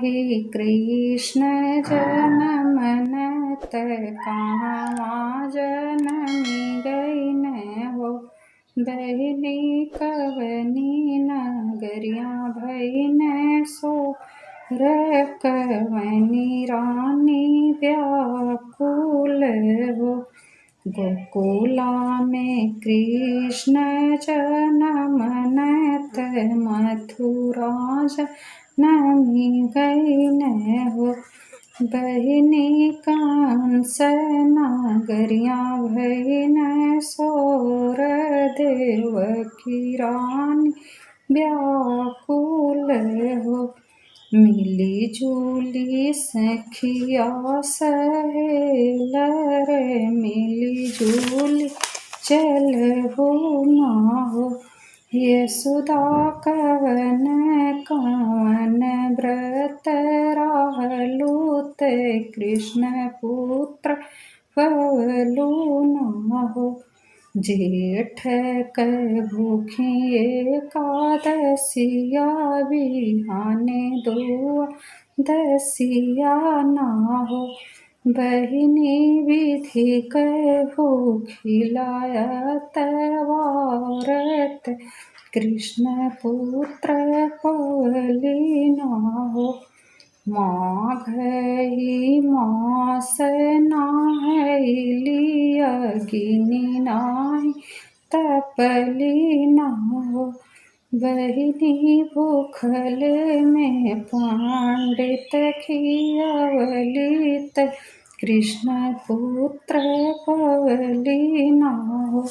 ताहि कृष्ण जनमनत कहाँ जनमी गईन हो। बहनी कवनी नगरिया भईन सो कवनी रानी व्याकुल हो। गोकुला में कृष्ण जनमनत मथुरा जनमी गईन हो। बहिनी कंस नगरिया भईन सोर देवकी रानी व्याकुल हो। मिली जुली सखिया सहेलर मिली जुली चल हो ना हो। यशोदा कवन कवन व्रत रहलु ते कृष्ण पुत्र पवलु ना हो। जेठ कै भूखी एकादशिया बिहाने द्वादशिया ना हो। बहिनी विधि कै भूखिलायत वारत कृष्ण पुत्र पवली ना हो। माघही मास नाहैली अग्नि नाहि तपली ना हो। बहिनी भूखल में पंडित खियवलित कृष्ण पुत्र पवली ना हो।